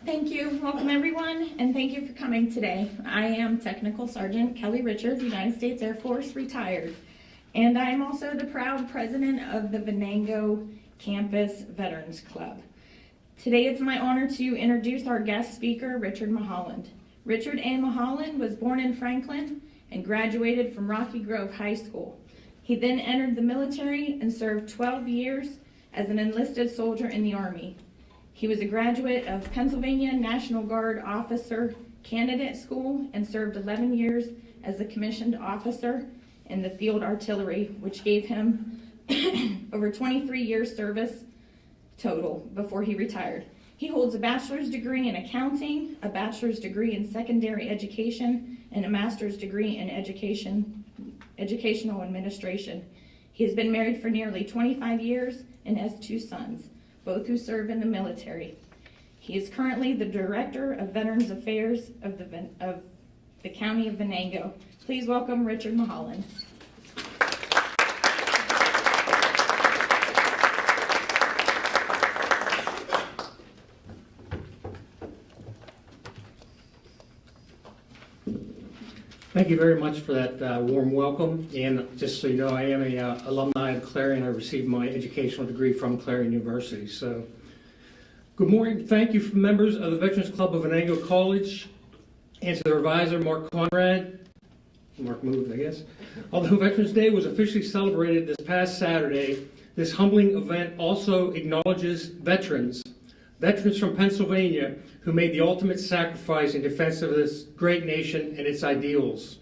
Thank you. Welcome, everyone, and thank you for coming today. I am Technical Sergeant Kelly Richard, United States Air Force, retired, and I am also the proud president of the Venango Campus Veterans Club. Today, it's my honor to introduce our guest speaker, Richard Mulholland. Richard A. Mulholland was born in Franklin and graduated from Rocky Grove High School. He then entered the military and served 12 years as an enlisted soldier in the Army. He was a graduate of Pennsylvania National Guard Officer Candidate School and served 11 years as a commissioned officer in the Field Artillery, which gave him over 23 years service total before he retired. He holds a bachelor's degree in accounting, a bachelor's degree in secondary education, and a master's degree in educational administration. He has been married for nearly 25 years and has 2 sons, both who serve in the military. He is currently the Director of Veterans Affairs of the County of Venango. Please welcome Richard Mulholland. Thank you very much for that warm welcome. And just so you know, I am a alumni of Clarion. I received my educational degree from Clarion University. So, good morning. Thank you from members of the Veterans Club of Venango College and to their advisor, Mark Conrad. Mark moved, I guess. Although Veterans Day was officially celebrated this past Saturday, this humbling event also acknowledges veterans from Pennsylvania who made the ultimate sacrifice in defense of this great nation and its ideals.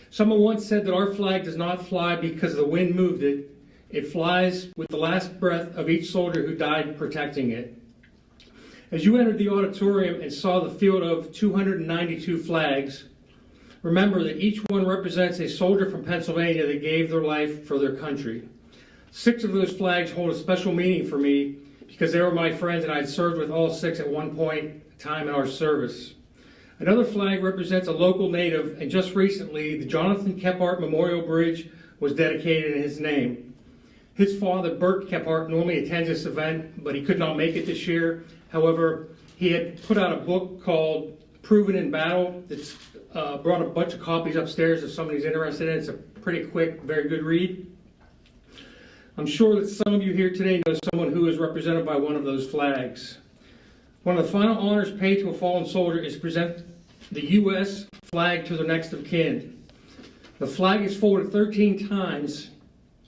Someone once said that our flag does not fly because the wind moved it. It flies with the last breath of each soldier who died protecting it. As you entered the auditorium and saw the field of 292 flags, remember that each one represents a soldier from Pennsylvania that gave their life for their country. 6 of those flags hold a special meaning for me because they were my friends and I had served with all 6 at one point in time in our service. Another flag represents a local native, and just recently, the Jonathan Kephart Memorial Bridge was dedicated in his name. His father, Bert Kephart, normally attends this event, but he could not make it this year. However, he had put out a book called Proven in Battle that's brought a bunch of copies upstairs if somebody's interested in it. It's a pretty quick, very good read. I'm sure that some of you here today know someone who is represented by one of those flags. One of the final honors paid to a fallen soldier is to present the U.S. flag to their next of kin. The flag is folded 13 times,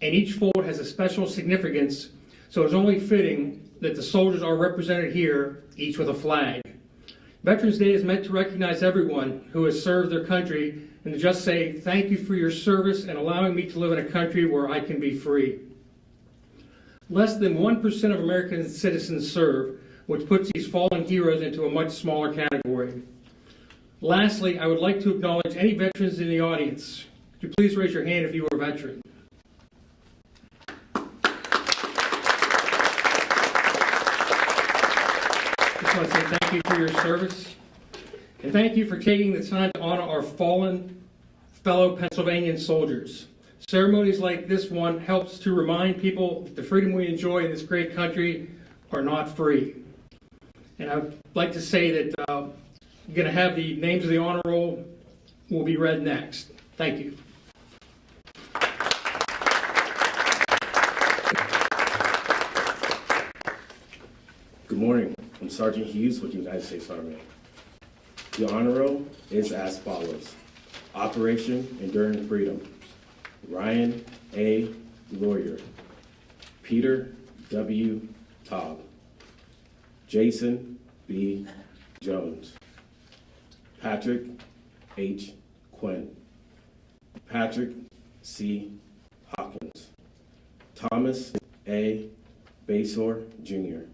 and each fold has a special significance, so it's only fitting that the soldiers are represented here, each with a flag. Veterans Day is meant to recognize everyone who has served their country and to just say thank you for your service and allowing me to live in a country where I can be free. Less than 1% of American citizens serve, which puts these fallen heroes into a much smaller category. Lastly, I would like to acknowledge any veterans in the audience. Could you please raise your hand if you are a veteran? Just want to say thank you for your service, and thank you for taking the time to honor our fallen fellow Pennsylvanian soldiers. Ceremonies like this one helps to remind people that the freedom we enjoy in this great country are not free. And I'd like to say that I'm going to have the names of the honor roll will be read next. Thank you. Good morning. I'm Sergeant Hughes with the United States Army. The honor roll is as follows. Operation Enduring Freedom. Ryan A. Lawyer, Peter W. Taub, Jason B. Jones, Patrick H. Quinn, Patrick C. Hawkins, Thomas A. Basor Jr.,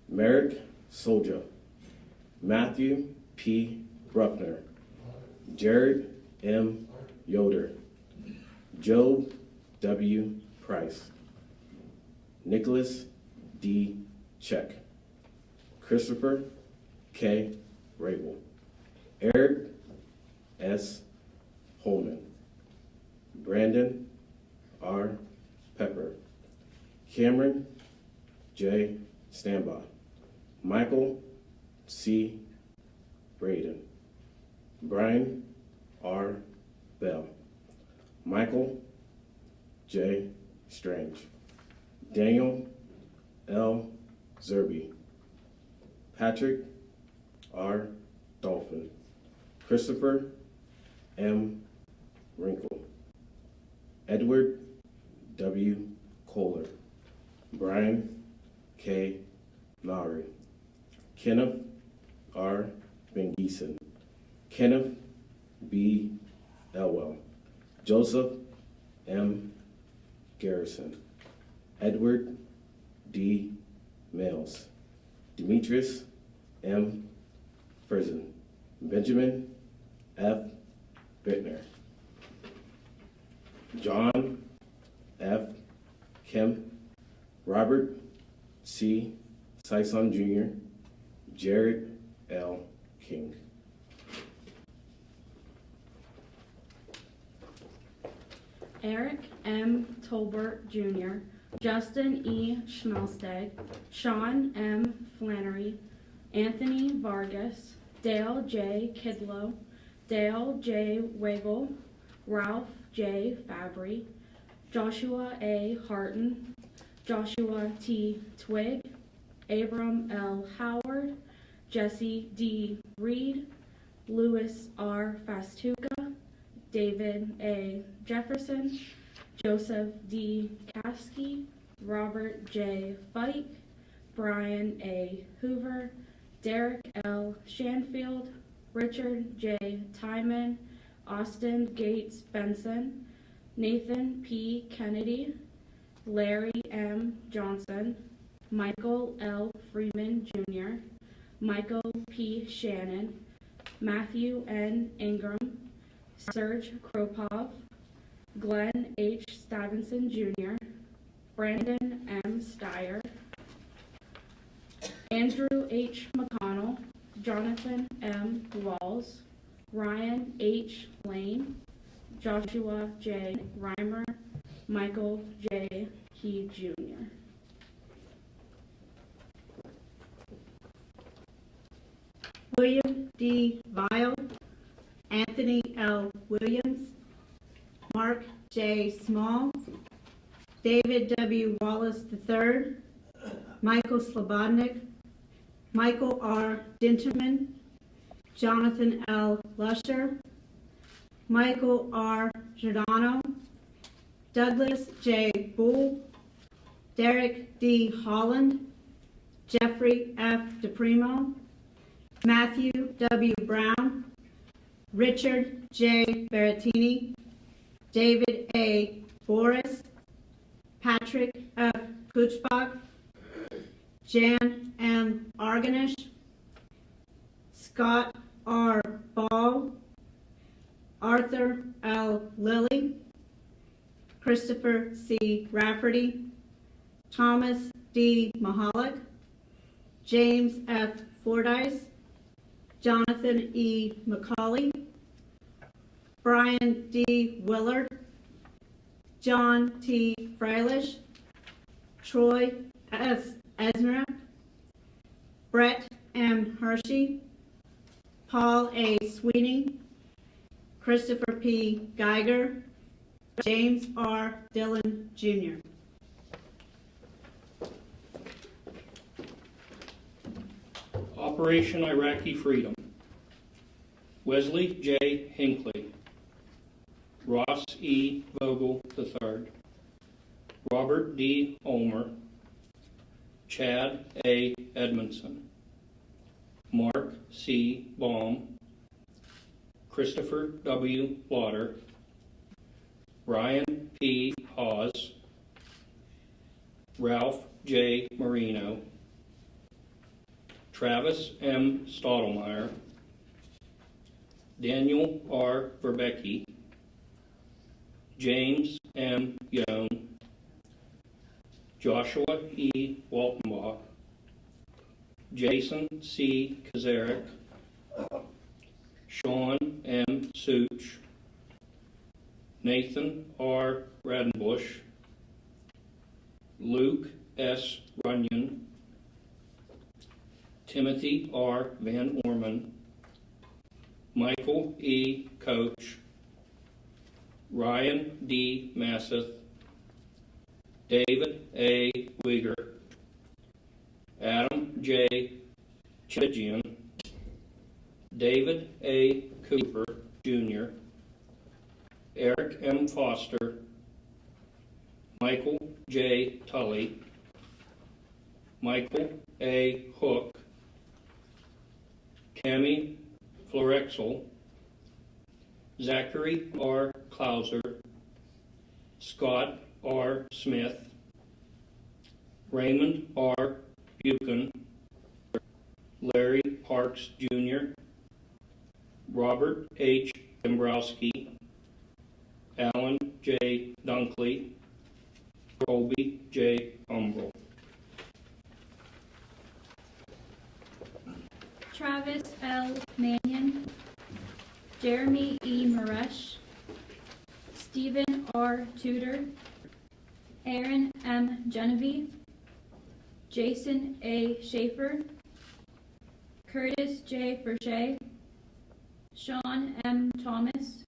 Merrick Soldier, Matthew P. Bruckner, Jared M. Yoder, Joe W. Price, Nicholas D. Check, Christopher K. Rabel, Eric S. Holman, Brandon R. Pepper, Cameron J. Stambaugh, Michael C. Braden, Brian R. Bell, Michael J. Strange, Daniel L. Zerby, Patrick R. Dolphin, Christopher M. Wrinkle, Edward W. Kohler, Brian K. Lowry, Kenneth R. Van Giesen, Kenneth B. Elwell, Joseph M. Garrison, Edward D. Mills, Demetrius M. Friesen, Benjamin F. Bittner, John F. Kemp, Robert C. Sison Jr., Jared L. King. Eric M. Tolbert Jr., Justin E. Schmelsteg, Sean M. Flannery, Anthony Vargas, Dale J. Kidlow, Dale J. Wagel, Ralph J. Fabry, Joshua A. Harton, Joshua T. Twig, Abram L. Howard, Jesse D. Reed, Louis R. Fastuca, David A. Jefferson, Joseph D. Kasky, Robert J. Fike, Brian A. Hoover, Derek L. Shanfield, Richard J. Timon, Austin Gates Benson, Nathan P. Kennedy, Larry M. Johnson, Michael L. Freeman Jr., Michael P. Shannon, Matthew N. Ingram, Serge Kropov, Glenn H. Stavinson Jr., Brandon M. Steyer, Andrew H. McConnell, Jonathan M. Walls, Ryan H. Lane, Joshua J. Reimer, Michael J. Key Jr. William D. Vile, Anthony L. Williams, Mark J. Small, David W. Wallace III, Michael Slobodnik, Michael R. Dinterman, Jonathan L. Lusher, Michael R. Giordano, Douglas J. Bull, Derek D. Holland, Jeffrey F. DePrimo, Matthew W. Brown, Richard J. Berrettini, David A. Boris, Patrick F. Kuchbach, Jan M. Arganish, Scott R. Ball, Arthur L. Lilly, Christopher C. Rafferty, Thomas D. Mahalik, James F. Fordyce, Jonathan E. McCauley, Brian D. Willard, John T. Freilish, Troy S. Esmera, Brett M. Hershey, Paul A. Sweeney, Christopher P. Geiger, James R. Dillon, Jr. Operation Iraqi Freedom. Wesley J. Hinckley, Ross E. Vogel III, Robert D. Ulmer, Chad A. Edmondson, Mark C. Baum, Christopher W. Lauder, Brian P. Hawes, Ralph J. Marino, Travis M. Stottlemyre, Daniel R. Verbecki, James M. Young, Joshua E. Waltenbach, Jason C. Kazarek, Sean M. Such, Nathan R. Radenbush, Luke S. Runyon, Timothy R. Van Orman, Michael E. Coach, Ryan D. Masseth, David A. Wieger, Adam J. Chigian, David A. Cooper, Jr., Eric M. Foster, Michael J. Tully, Michael A. Hook, Cami Florexel, Zachary R. Klauser, Scott R. Smith, Raymond R. Buchan, Larry Parks Jr., Robert H. Dombrowski, Alan J. Dunkley, Colby J. Umbrell. Travis L. Mannion, Jeremy E. Maresh, Stephen R. Tudor, Aaron M. Genevieve, Jason A. Schaefer, Curtis J. Ferche, Sean M. Thomas,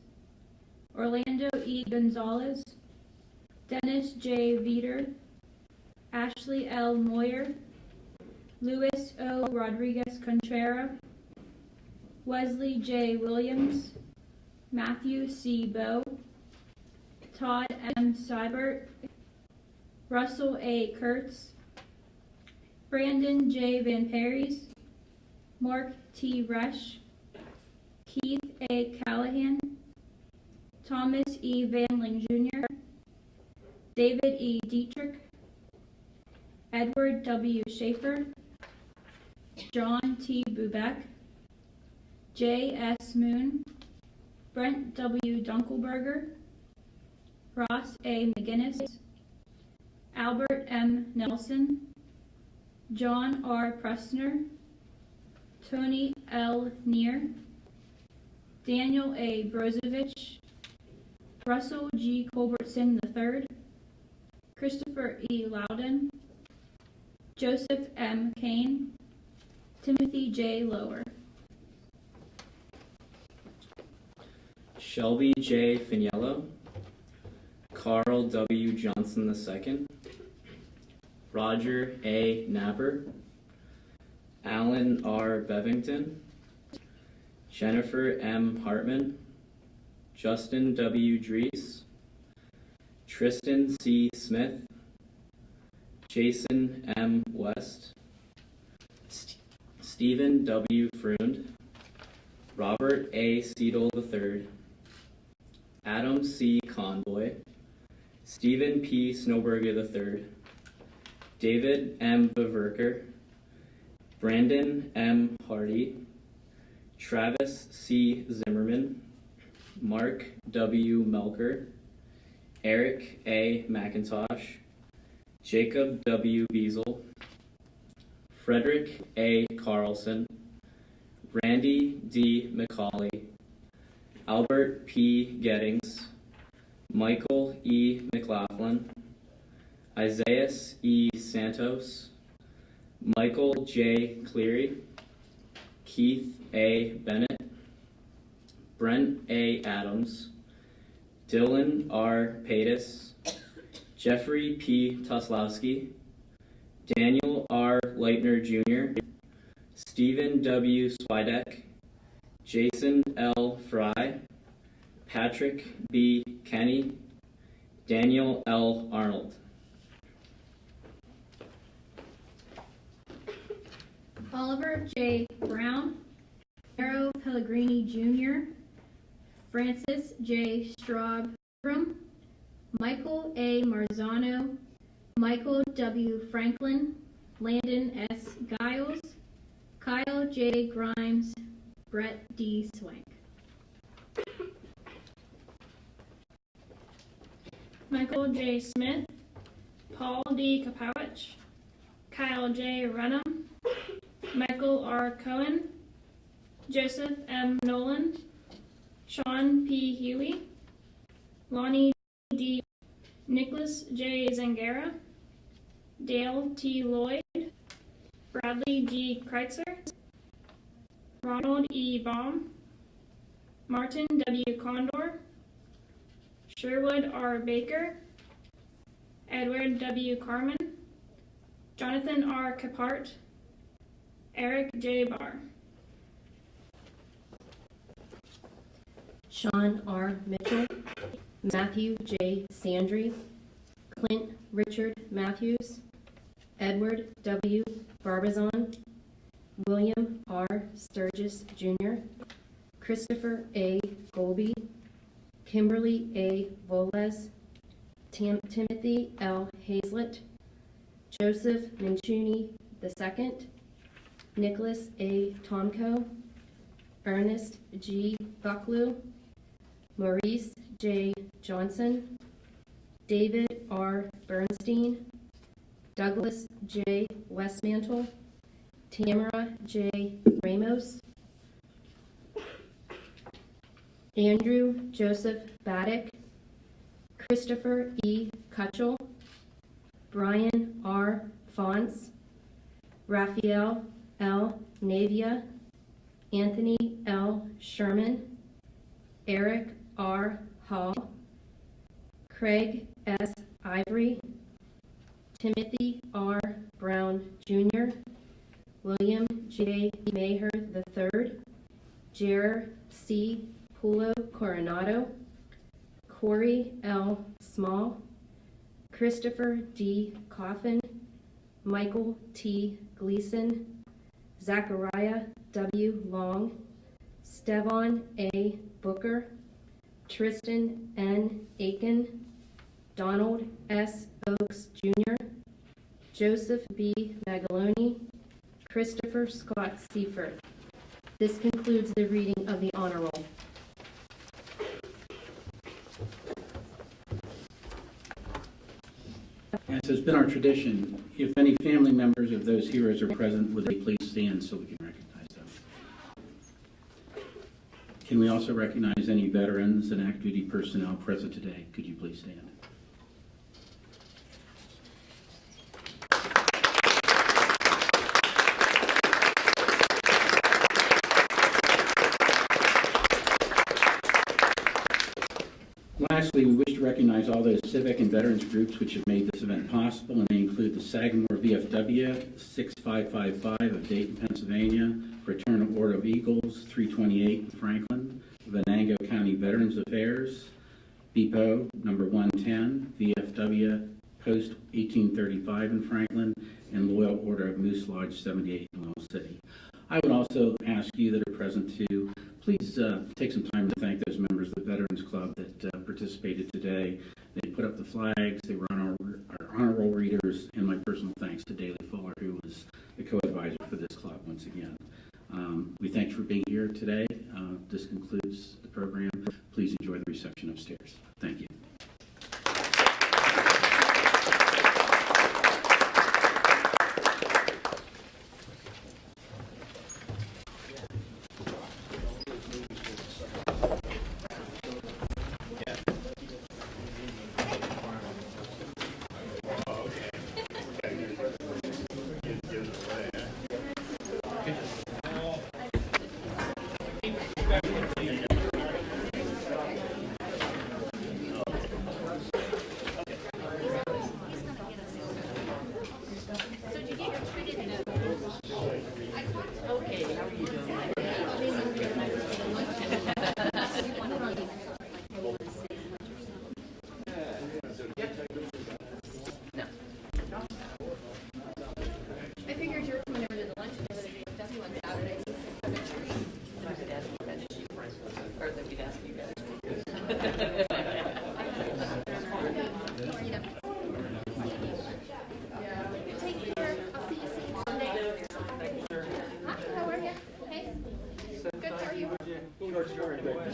Orlando E. Gonzalez, Dennis J. Veeder, Ashley L. Moyer, Luis O. Rodriguez Contreras, Wesley J. Williams, Matthew C. Bowe, Todd M. Seibert, Russell A. Kurtz, Brandon J. Van Perries, Mark T. Resch, Keith A. Callahan, Thomas E. Vanling Jr., David E. Dietrich, Edward W. Schaefer, John T. Bubeck, J. S. Moon, Brent W. Dunkelberger, Ross A. McGinnis, Albert M. Nelson, John R. Pressner, Tony L. Neer, Daniel A. Brozovich, Russell G. Culbertson III, Christopher E. Loudon, Joseph M. Kane, Timothy J. Lower. Shelby J. Finiello, Carl W. Johnson II, Roger A. Napper, Alan R. Bevington, Jennifer M. Hartman, Justin W. Dries, Tristan C. Smith, Jason M. West, Stephen W. Freund, Robert A. Seidel III, Adam C. Conboy, Stephen P. Snowberger III, David M. Viverker, Brandon M. Hardy, Travis C. Zimmerman, Mark W. Melker, Eric A. McIntosh, Jacob W. Beazle, Frederick A. Carlson, Randy D. McCauley, Albert P. Gettings, Michael E. McLaughlin, Isaiah E. Santos, Michael J. Cleary, Keith A. Bennett, Brent A. Adams, Dylan R. Paitis, Jeffrey P. Toslowski, Daniel R. Leitner Jr., Stephen W. Swidek, Jason L. Fry, Patrick B. Kenny, Daniel L. Arnold. Oliver J. Brown, Nero Pellegrini Jr., Francis J. Straub, Michael A. Marzano, Michael W. Franklin, Landon S. Giles, Kyle J. Grimes, Brett D. Swank. Michael J. Smith, Paul D. Kapowicz, Kyle J. Renham, Michael R. Cohen, Joseph M. Nolan, Sean P. Huey, Lonnie D. Nicholas J. Zangara, Dale T. Lloyd, Bradley G. Kreitzer, Ronald E. Baum, Martin W. Condor, Sherwood R. Baker, Edward W. Carmen, Jonathan R. Capart, Eric J. Barr. Sean R. Mitchell, Matthew J. Sandry, Clint Richard Matthews, Edward W. Barbazon, William R. Sturgis Jr., Christopher A. Golby, Kimberly A. Voles, Timothy L. Hazlett, Joseph Minchuni II, Nicholas A. Tomko, Ernest G. Bucklew, Maurice J. Johnson, David R. Bernstein, Douglas J. Westmantle, Tamara J. Ramos, Andrew Joseph Baddick, Christopher E. Kutchell, Brian R. Fonts, Raphael L. Navia, Anthony L. Sherman, Eric R. Hall, Craig S. Ivory, Timothy R. Brown Jr., William J. Maher III, Jer C. Pulo Coronado, Corey L. Small, Christopher D. Coffin, Michael T. Gleason, Zachariah W. Long, Stevon A. Booker, Tristan N. Aiken, Donald S. Oakes Jr., Joseph B. Magaloni, Christopher Scott Seifert. This concludes the reading of the honor roll. As has been our tradition, if any family members of those heroes are present, would they please stand so we can recognize them? Can we also recognize any veterans and active duty personnel present today? Could you please stand? Lastly, we wish to recognize all those civic and veterans groups which have made this event possible, and they include the Sagamore VFW 6555 of Dayton, Pennsylvania, Fraternal Order of Eagles 328 in Franklin, Venango County Veterans Affairs, BPO number 110, VFW Post 1835 in Franklin, and Loyal Order of Moose Lodge 78 in Wells City. I would also ask you that are present to please take some time to thank those members of the Veterans Club that participated today. They put up the flags, they were on our honor roll readers, and my personal thanks to Daley Fuller, who was the co-advisor for this club once again. We thank you for being here today. This concludes the program. Please enjoy the reception upstairs. Thank you.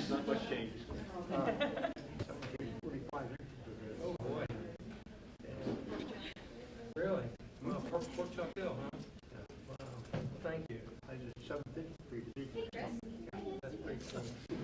Not much change. Really? Well, Pork Chop Hill, huh? Wow. Thank you. I just 750 for you. That's pretty cool.